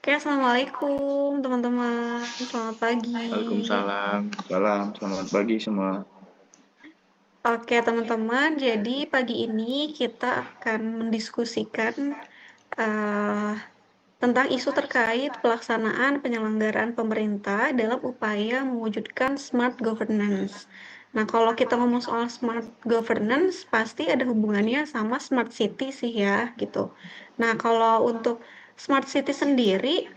Oke, assalamualaikum teman-teman. Selamat pagi. Waalaikumsalam. Salam, selamat pagi semua. Oke, teman-teman. Jadi pagi ini kita akan mendiskusikan eh, tentang isu terkait pelaksanaan penyelenggaraan pemerintah dalam upaya mewujudkan smart governance. Nah, kalau kita ngomong soal smart governance, pasti ada hubungannya sama smart city sih ya, gitu. Nah, kalau untuk smart city sendiri,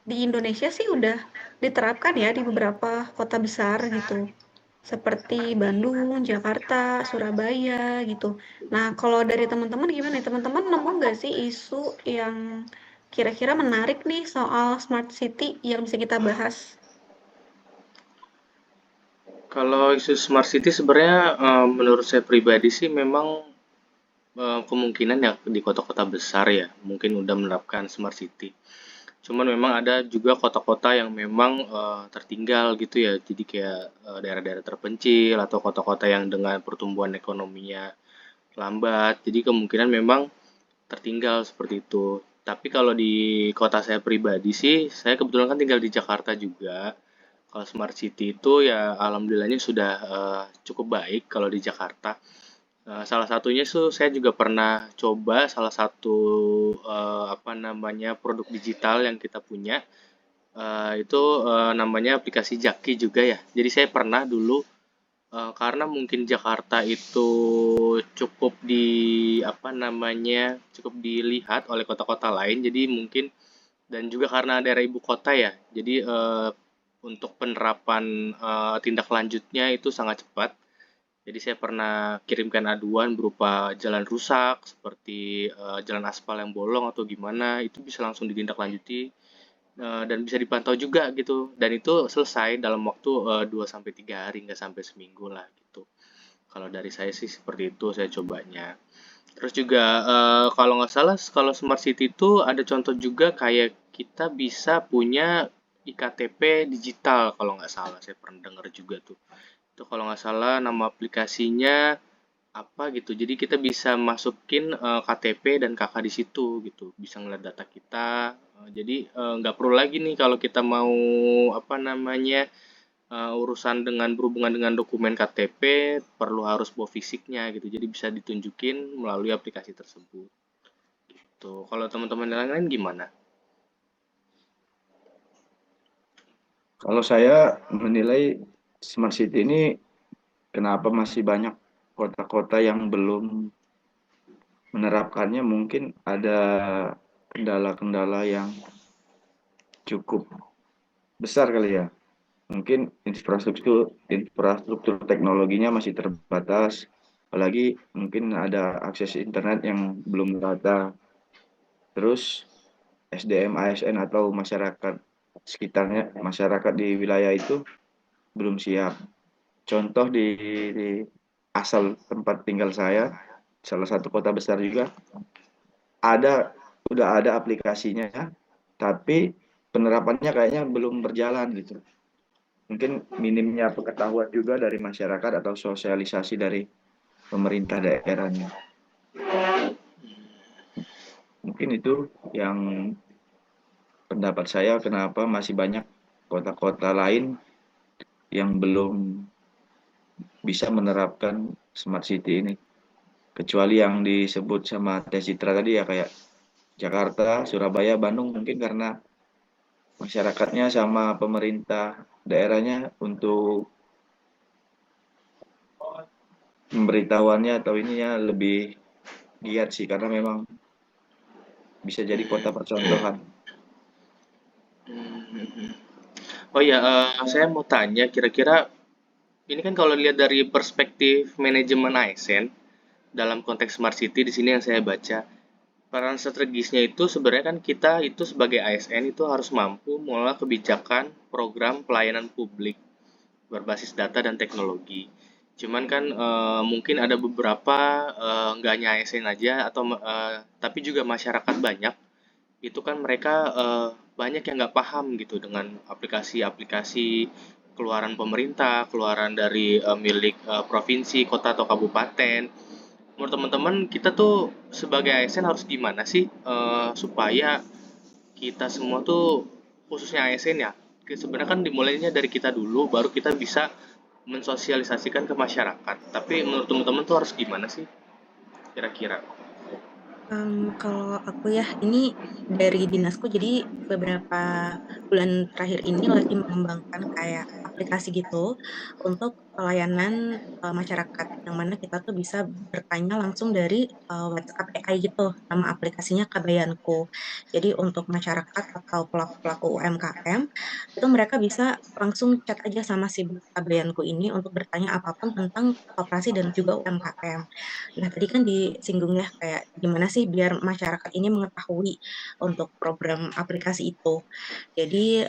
di Indonesia sih udah diterapkan ya di beberapa kota besar gitu. Seperti Bandung, Jakarta, Surabaya gitu. Nah, kalau dari teman-teman gimana nih? Teman-teman nemu nggak sih isu yang kira-kira menarik nih soal smart city yang bisa kita bahas? Kalau isu smart city sebenarnya menurut saya pribadi sih memang kemungkinan ya di kota-kota besar ya mungkin udah menerapkan smart city. Cuman memang ada juga kota-kota yang memang tertinggal gitu ya. Jadi kayak daerah-daerah terpencil atau kota-kota yang dengan pertumbuhan ekonominya lambat. Jadi kemungkinan memang tertinggal seperti itu. Tapi kalau di kota saya pribadi sih, saya kebetulan kan tinggal di Jakarta juga. Kalau smart city itu ya alhamdulillahnya sudah cukup baik kalau di Jakarta. Salah satunya tuh saya juga pernah coba salah satu apa namanya produk digital yang kita punya. Itu namanya aplikasi Jaki juga ya. Jadi saya pernah dulu karena mungkin Jakarta itu cukup di apa namanya cukup dilihat oleh kota-kota lain. Jadi mungkin dan juga karena daerah ibu kota ya. Jadi untuk penerapan tindak lanjutnya itu sangat cepat. Jadi saya pernah kirimkan aduan berupa jalan rusak, seperti jalan aspal yang bolong atau gimana, itu bisa langsung ditindaklanjuti dan bisa dipantau juga gitu. Dan itu selesai dalam waktu 2 sampai 3 hari, nggak sampai seminggu lah gitu. Kalau dari saya sih seperti itu saya cobanya. Terus juga kalau nggak salah kalau Smart City itu ada contoh juga kayak kita bisa punya IKTP digital kalau nggak salah saya pernah dengar juga tuh. Itu kalau nggak salah nama aplikasinya apa gitu. Jadi kita bisa masukin KTP dan KK di situ gitu. Bisa ngeliat data kita. Jadi nggak perlu lagi nih kalau kita mau apa namanya urusan dengan berhubungan dengan dokumen KTP perlu harus bawa fisiknya gitu. Jadi bisa ditunjukin melalui aplikasi tersebut. Tuh, kalau teman-teman yang lain gimana? Kalau saya menilai smart city ini kenapa masih banyak kota-kota yang belum menerapkannya, mungkin ada kendala-kendala yang cukup besar kali ya. Mungkin infrastruktur teknologinya masih terbatas, apalagi mungkin ada akses internet yang belum merata. Terus SDM ASN atau masyarakat sekitarnya, masyarakat di wilayah itu belum siap. Contoh di asal tempat tinggal saya, salah satu kota besar juga, ada udah ada aplikasinya, tapi penerapannya kayaknya belum berjalan gitu. Mungkin minimnya pengetahuan juga dari masyarakat atau sosialisasi dari pemerintah daerahnya. Mungkin itu yang pendapat saya kenapa masih banyak kota-kota lain yang belum bisa menerapkan smart city ini. Kecuali yang disebut sama Teh Citra tadi ya kayak Jakarta, Surabaya, Bandung mungkin karena masyarakatnya sama pemerintah daerahnya untuk pemberitahuannya atau ininya lebih giat sih karena memang bisa jadi kota percontohan. Oh iya, saya mau tanya kira-kira ini kan kalau lihat dari perspektif manajemen ASN dalam konteks smart city di sini yang saya baca, peran strategisnya itu sebenarnya kan kita itu sebagai ASN itu harus mampu mengelola kebijakan program pelayanan publik berbasis data dan teknologi. Cuman kan mungkin ada beberapa nggak hanya ASN aja atau tapi juga masyarakat banyak itu kan mereka banyak yang nggak paham gitu dengan aplikasi-aplikasi keluaran pemerintah, keluaran dari milik provinsi, kota atau kabupaten. Menurut teman-teman, kita tuh sebagai ASN harus gimana sih supaya kita semua tuh, khususnya ASN ya, sebenarnya kan dimulainya dari kita dulu, baru kita bisa mensosialisasikan ke masyarakat. Tapi menurut teman-teman tuh harus gimana sih kira-kira? Kalau aku ya, ini dari dinasku, jadi beberapa bulan terakhir ini lagi mengembangkan kayak aplikasi gitu untuk pelayanan masyarakat, yang mana kita tuh bisa bertanya langsung dari WhatsApp AI gitu, nama aplikasinya Kabayanku. Jadi untuk masyarakat atau pelaku-pelaku UMKM, itu mereka bisa langsung chat aja sama si Kabayanku ini untuk bertanya apapun tentang koperasi dan juga UMKM. Nah, tadi kan disinggung ya kayak gimana sih biar masyarakat ini mengetahui untuk program aplikasi itu. Jadi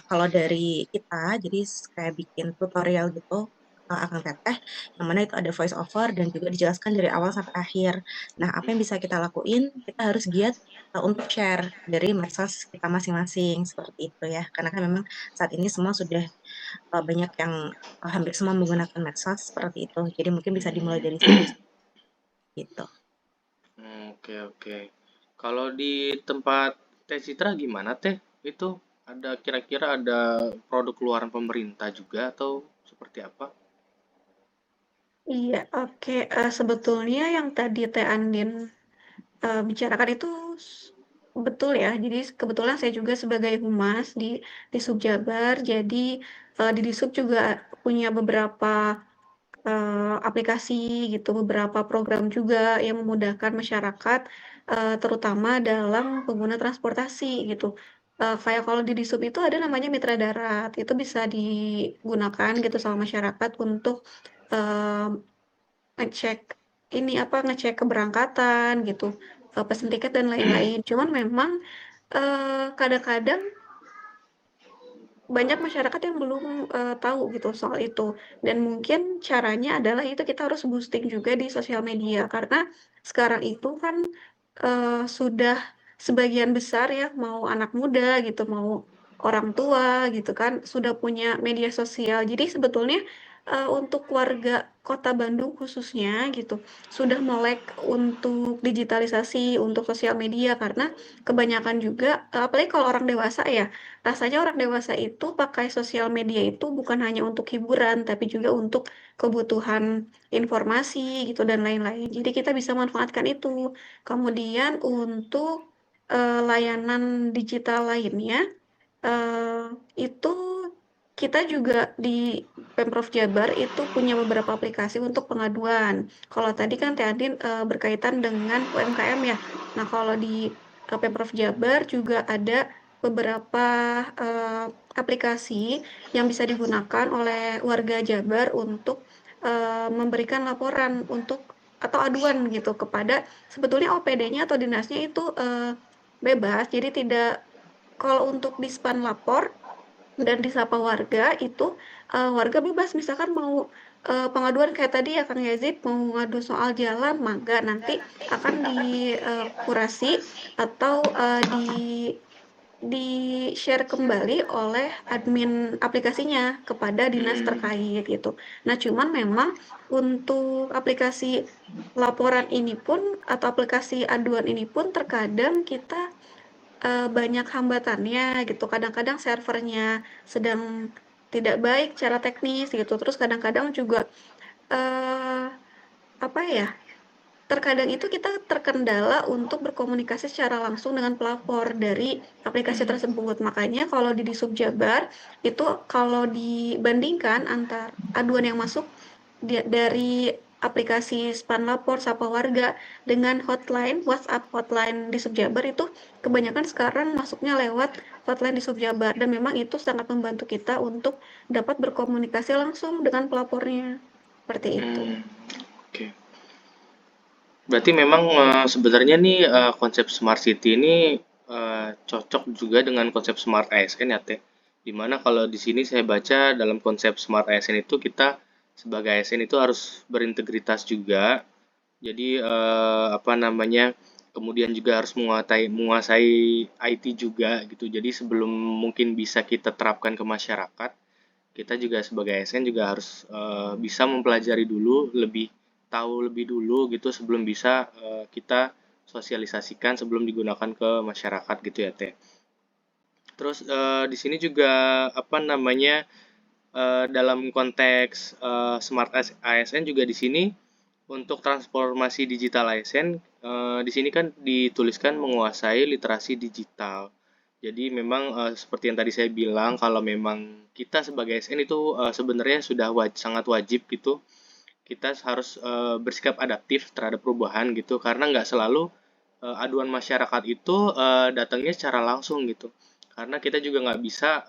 kalau dari kita, jadi kayak bikin tutorial gitu akan teteh, yang mana itu ada voice over dan juga dijelaskan dari awal sampai akhir. Nah, apa yang bisa kita lakuin? Kita harus giat untuk share dari medsos kita masing-masing seperti itu ya. Karena kan memang saat ini semua sudah banyak yang hampir semua menggunakan medsos seperti itu. Jadi mungkin bisa dimulai dari situ gitu. Oke, oke. Kalau di tempat Teh Citra gimana Teh? Itu ada kira-kira ada produk keluaran pemerintah juga atau seperti apa? Iya, oke. Sebetulnya yang tadi Teh Andin bicarakan itu betul ya. Jadi kebetulan saya juga sebagai humas di Subjabar. Jadi di Disub juga punya beberapa aplikasi gitu, beberapa program juga yang memudahkan masyarakat, terutama dalam pengguna transportasi gitu. Kayak kalau di Disub itu ada namanya Mitra Darat, itu bisa digunakan gitu sama masyarakat untuk eh, ngecek ini apa ngecek keberangkatan gitu, pesen tiket dan lain-lain. Cuman memang kadang-kadang banyak masyarakat yang belum tahu gitu soal itu, dan mungkin caranya adalah itu kita harus boosting juga di sosial media karena sekarang itu kan sudah sebagian besar ya mau anak muda gitu mau orang tua gitu kan sudah punya media sosial. Jadi sebetulnya untuk warga Kota Bandung khususnya gitu sudah melek untuk digitalisasi untuk sosial media karena kebanyakan juga apalagi kalau orang dewasa ya, rasanya orang dewasa itu pakai sosial media itu bukan hanya untuk hiburan tapi juga untuk kebutuhan informasi gitu dan lain-lain. Jadi kita bisa manfaatkan itu. Kemudian untuk layanan digital lainnya, eh, itu kita juga di Pemprov Jabar itu punya beberapa aplikasi untuk pengaduan. Kalau tadi kan Teh Adin berkaitan dengan UMKM ya. Nah, kalau di Pemprov Jabar juga ada beberapa eh, aplikasi yang bisa digunakan oleh warga Jabar untuk memberikan laporan untuk atau aduan gitu kepada sebetulnya OPD-nya atau dinasnya itu bebas, jadi tidak kalau untuk dispan lapor dan disapa warga itu warga bebas misalkan mau pengaduan kayak tadi ya Kang Yazid mau ngadu soal jalan mangga nanti akan dikurasi atau di share kembali oleh admin aplikasinya kepada dinas Hmm, terkait gitu. Nah, cuman memang untuk aplikasi laporan ini pun atau aplikasi aduan ini pun terkadang kita banyak hambatannya gitu. Kadang-kadang servernya sedang tidak baik secara teknis gitu. Terus kadang-kadang juga eh apa ya? Terkadang itu kita terkendala untuk berkomunikasi secara langsung dengan pelapor dari aplikasi tersebut. Makanya kalau di Disub Jabar itu kalau dibandingkan antar aduan yang masuk dari aplikasi Span Lapor Sapa Warga dengan hotline WhatsApp hotline di Subjabar itu kebanyakan sekarang masuknya lewat hotline di Subjabar dan memang itu sangat membantu kita untuk dapat berkomunikasi langsung dengan pelapornya seperti itu. hmm, oke. Berarti memang sebenarnya nih konsep smart city ini cocok juga dengan konsep smart ASN ya Teh. Dimana kalau di sini saya baca dalam konsep smart ASN itu kita sebagai ASN itu harus berintegritas juga. Jadi apa namanya? Kemudian juga harus menguasai IT juga gitu. Jadi sebelum mungkin bisa kita terapkan ke masyarakat, kita juga sebagai ASN juga harus bisa mempelajari dulu, lebih tahu lebih dulu gitu sebelum bisa kita sosialisasikan sebelum digunakan ke masyarakat gitu ya Teh. Terus di sini juga apa namanya dalam konteks smart ASN juga di sini untuk transformasi digital ASN di sini kan dituliskan menguasai literasi digital. Jadi memang seperti yang tadi saya bilang kalau memang kita sebagai ASN itu sebenarnya sudah sangat wajib gitu kita harus bersikap adaptif terhadap perubahan gitu karena nggak selalu aduan masyarakat itu datangnya secara langsung gitu karena kita juga nggak bisa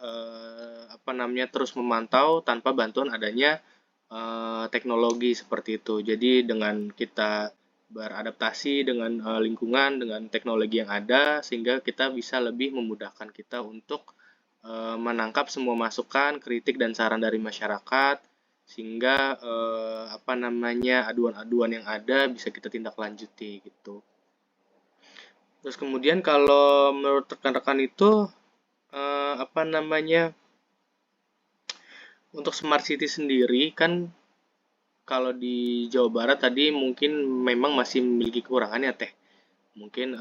apa namanya terus memantau tanpa bantuan adanya teknologi seperti itu. Jadi dengan kita beradaptasi dengan lingkungan dengan teknologi yang ada sehingga kita bisa lebih memudahkan kita untuk menangkap semua masukan, kritik dan saran dari masyarakat sehingga apa namanya aduan-aduan yang ada bisa kita tindak lanjuti gitu. Terus kemudian kalau menurut rekan-rekan itu apa namanya untuk smart city sendiri kan kalau di Jawa Barat tadi mungkin memang masih memiliki kekurangan ya Teh. Mungkin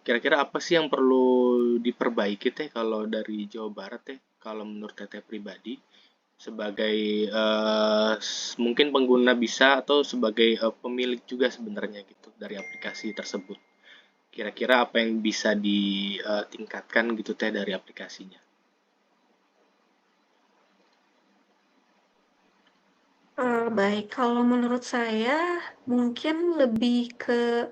kira-kira apa sih yang perlu diperbaiki Teh kalau dari Jawa Barat Teh? Kalau menurut Teteh pribadi sebagai mungkin pengguna bisa atau sebagai pemilik juga sebenarnya gitu dari aplikasi tersebut. Kira-kira apa yang bisa ditingkatkan gitu Teh dari aplikasinya? Baik, kalau menurut saya mungkin lebih ke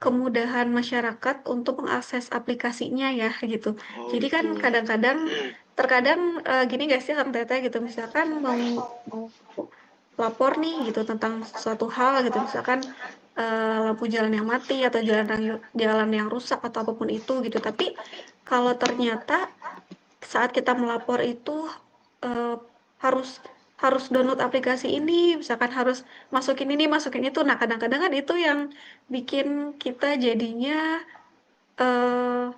kemudahan masyarakat untuk mengakses aplikasinya ya gitu. Oh Jadi kan gitu. kadang-kadang terkadang gini gak sih Kang Tete gitu misalkan mau lapor nih gitu tentang suatu hal gitu misalkan lampu jalan yang mati atau jalan yang rusak atau apapun itu gitu. Tapi kalau ternyata saat kita melapor itu eh, harus harus download aplikasi ini, misalkan harus masukin ini, masukin itu. Nah, kadang-kadang kan itu yang bikin kita jadinya eh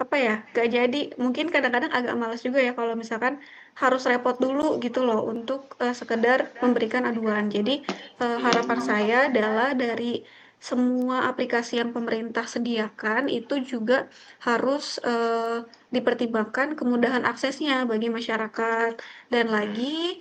apa ya, gak jadi. Mungkin kadang-kadang agak malas juga ya kalau misalkan harus repot dulu gitu loh untuk sekedar memberikan aduan. Jadi harapan saya adalah dari semua aplikasi yang pemerintah sediakan itu juga harus dipertimbangkan kemudahan aksesnya bagi masyarakat. Dan lagi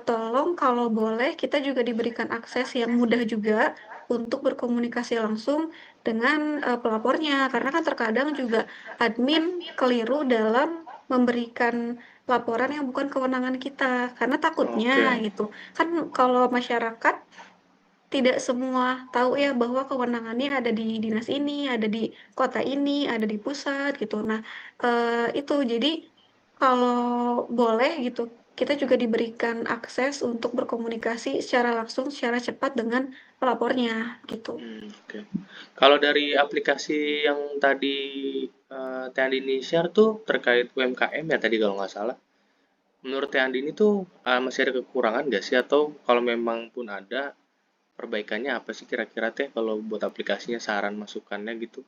tolong kalau boleh kita juga diberikan akses yang mudah juga untuk berkomunikasi langsung dengan pelapornya karena kan terkadang juga admin keliru dalam memberikan laporan yang bukan kewenangan kita karena takutnya Oke. gitu kan kalau masyarakat tidak semua tahu ya bahwa kewenangannya ada di dinas ini, ada di kota ini, ada di pusat gitu. Nah, itu jadi kalau boleh gitu, kita juga diberikan akses untuk berkomunikasi secara langsung, secara cepat dengan pelapornya gitu. Oke. Kalau dari aplikasi yang tadi Teh Andini share tuh terkait UMKM ya tadi kalau nggak salah. Menurut Teh Andini tuh masih ada kekurangan nggak sih atau kalau memang pun ada perbaikannya apa sih kira-kira Teh kalau buat aplikasinya saran masukannya gitu?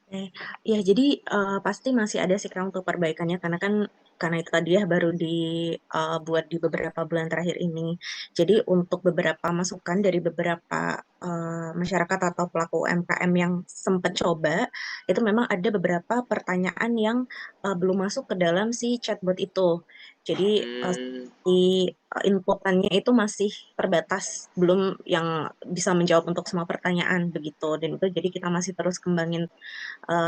Oke. Ya, jadi pasti masih ada sih Kang untuk perbaikannya karena itu tadi ya baru dibuat di beberapa bulan terakhir ini. Jadi untuk beberapa masukan dari beberapa masyarakat atau pelaku UMKM yang sempat coba, itu memang ada beberapa pertanyaan yang belum masuk ke dalam si chatbot itu. Jadi Hmm, di inputannya itu masih terbatas, belum yang bisa menjawab untuk semua pertanyaan begitu. Dan itu jadi kita masih terus kembangin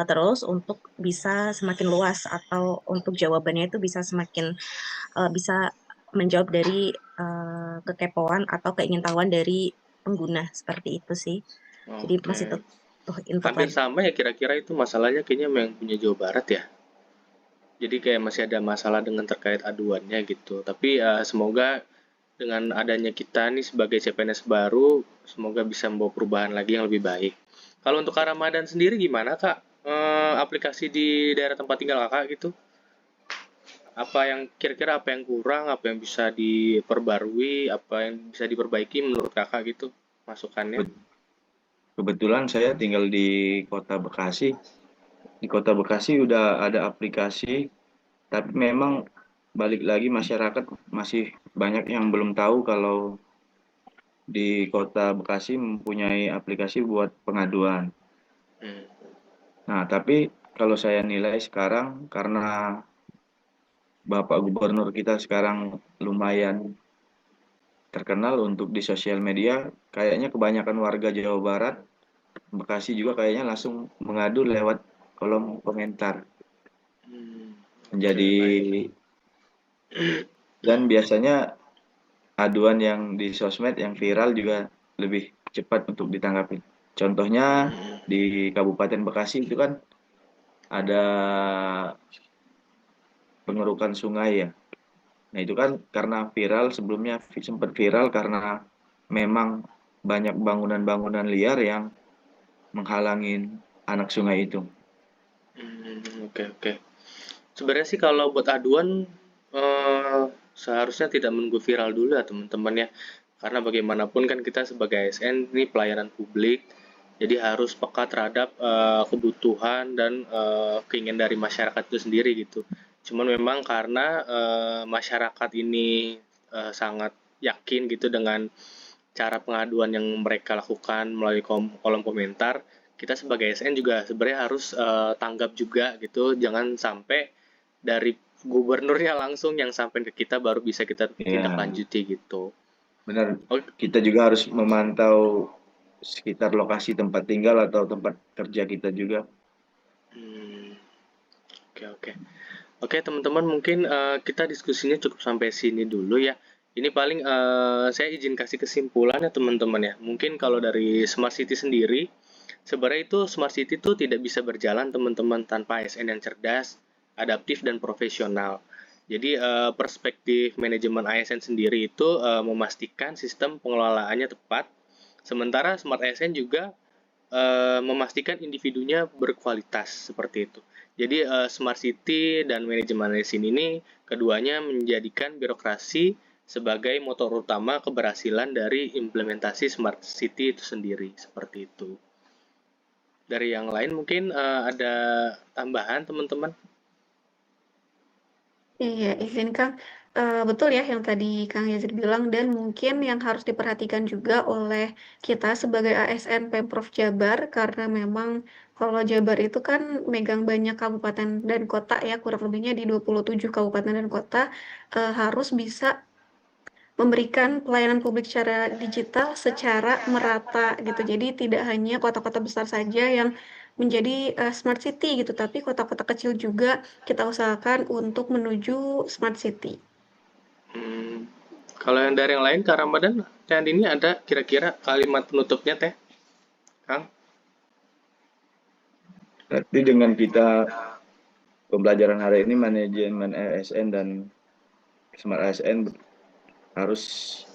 terus untuk bisa semakin luas atau untuk jawabannya itu bisa semakin bisa menjawab dari kekepoan atau keingintahuan dari pengguna seperti itu sih. Jadi oke. masih butuh input Hampir lagi. sama ya kira-kira itu masalahnya kayaknya yang punya Jawa Barat ya. Jadi kayak masih ada masalah dengan terkait aduannya gitu. Tapi semoga dengan adanya kita nih sebagai CPNS baru, semoga bisa membawa perubahan lagi yang lebih baik. Kalau untuk Kak Ramadan sendiri gimana Kak? Aplikasi di daerah tempat tinggal Kakak gitu? Apa yang kira-kira apa yang kurang, apa yang bisa diperbarui, apa yang bisa diperbaiki menurut Kakak gitu masukannya? Kebetulan saya tinggal di Kota Bekasi. Di Kota Bekasi udah ada aplikasi, tapi memang balik lagi masyarakat masih banyak yang belum tahu kalau di Kota Bekasi mempunyai aplikasi buat pengaduan. Hmm. Nah, tapi kalau saya nilai sekarang karena Bapak Gubernur kita sekarang lumayan terkenal untuk di sosial media, kayaknya kebanyakan warga Jawa Barat, Bekasi juga kayaknya langsung mengadu lewat kolom komentar. Menjadi dan biasanya aduan yang di sosmed yang viral juga lebih cepat untuk ditanggapi. Contohnya di Kabupaten Bekasi itu kan ada pengerukan sungai ya. Nah itu kan karena viral, sebelumnya sempat viral karena memang banyak bangunan-bangunan liar yang menghalangi anak sungai itu. Oke. Sebenarnya sih kalau buat aduan seharusnya tidak menunggu viral dulu ya teman-teman ya. Karena bagaimanapun kan kita sebagai ASN ini pelayanan publik, jadi harus peka terhadap kebutuhan dan keinginan dari masyarakat itu sendiri gitu. Cuman memang karena masyarakat ini sangat yakin gitu dengan cara pengaduan yang mereka lakukan melalui kolom komentar, kita sebagai ASN juga sebenarnya harus tanggap juga gitu, jangan sampai dari gubernurnya langsung yang sampai ke kita baru bisa kita tindak lanjuti gitu. Benar. Kita juga harus memantau sekitar lokasi tempat tinggal atau tempat kerja kita juga. Oke teman-teman, mungkin kita diskusinya cukup sampai sini dulu ya. Ini paling saya izin kasih kesimpulan ya teman-teman ya. Mungkin kalau dari Smart City sendiri, sebenarnya itu Smart City itu tidak bisa berjalan teman-teman tanpa ASN yang cerdas, adaptif dan profesional. Jadi perspektif manajemen ASN sendiri itu memastikan sistem pengelolaannya tepat, sementara Smart ASN juga memastikan individunya berkualitas seperti itu. Jadi Smart City dan manajemen ASN ini keduanya menjadikan birokrasi sebagai motor utama keberhasilan dari implementasi Smart City itu sendiri, seperti itu. Dari yang lain mungkin ada tambahan teman-teman? Iya, izin Kang. Betul ya yang tadi Kang Yazid bilang dan mungkin yang harus diperhatikan juga oleh kita sebagai ASN Pemprov Jabar karena memang kalau Jabar itu kan megang banyak kabupaten dan kota ya, kurang lebihnya di 27 kabupaten dan kota, harus bisa memberikan pelayanan publik secara digital secara merata gitu. Jadi tidak hanya kota-kota besar saja yang menjadi smart city gitu, tapi kota-kota kecil juga kita usahakan untuk menuju smart city. Kalau yang dari yang lain, Kak Ramadan, yang ini ada kira-kira kalimat penutupnya Teh, Kang? Berarti dengan kita pembelajaran hari ini manajemen ASN dan Smart ASN harus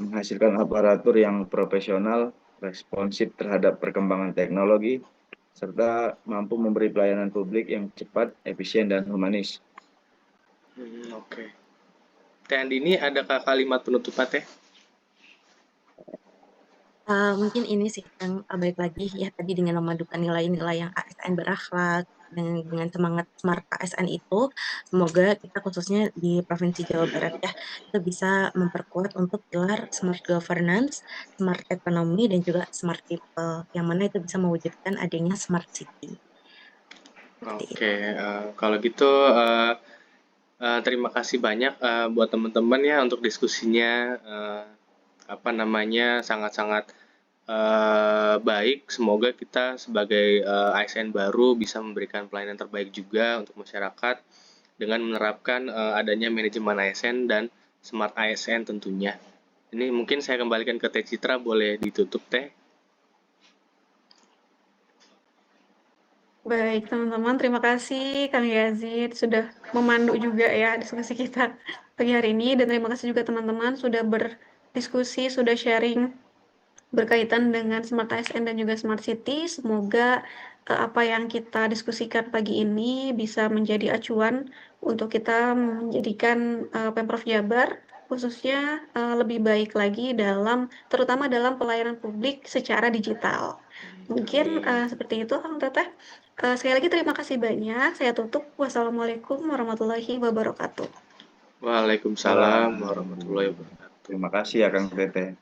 menghasilkan aparatur yang profesional, responsif terhadap perkembangan teknologi, serta mampu memberi pelayanan publik yang cepat, efisien, dan humanis. Oke. Teh Andini, adakah kalimat penutupnya Teh? Mungkin ini sih yang balik lagi ya tadi dengan memadukan nilai-nilai yang ASN berakhlak dengan semangat Smart ASN itu, semoga kita khususnya di Provinsi Jawa Barat ya, kita bisa memperkuat untuk pilar Smart Governance, Smart Economy, dan juga Smart People, yang mana itu bisa mewujudkan adanya Smart City. Oke, kalau gitu terima kasih banyak buat teman-teman ya untuk diskusinya. Sangat-sangat baik. Semoga kita sebagai ASN baru bisa memberikan pelayanan terbaik juga untuk masyarakat dengan menerapkan adanya manajemen ASN dan Smart ASN tentunya. Ini mungkin saya kembalikan ke Teh Citra, boleh ditutup Teh. Baik teman-teman, terima kasih Kang Yazid sudah memandu juga ya diskusi kita pagi hari ini dan terima kasih juga teman-teman sudah berdiskusi, sudah sharing berkaitan dengan Smart ASN dan juga Smart City. Semoga apa yang kita diskusikan pagi ini bisa menjadi acuan untuk kita menjadikan Pemprov Jabar khususnya lebih baik lagi terutama dalam pelayanan publik secara digital. Mungkin seperti itu Kang Teteh. Sekali lagi terima kasih banyak. Saya tutup. Wassalamualaikum warahmatullahi wabarakatuh. Waalaikumsalam warahmatullahi wabarakatuh. Terima kasih ya Kang Tete.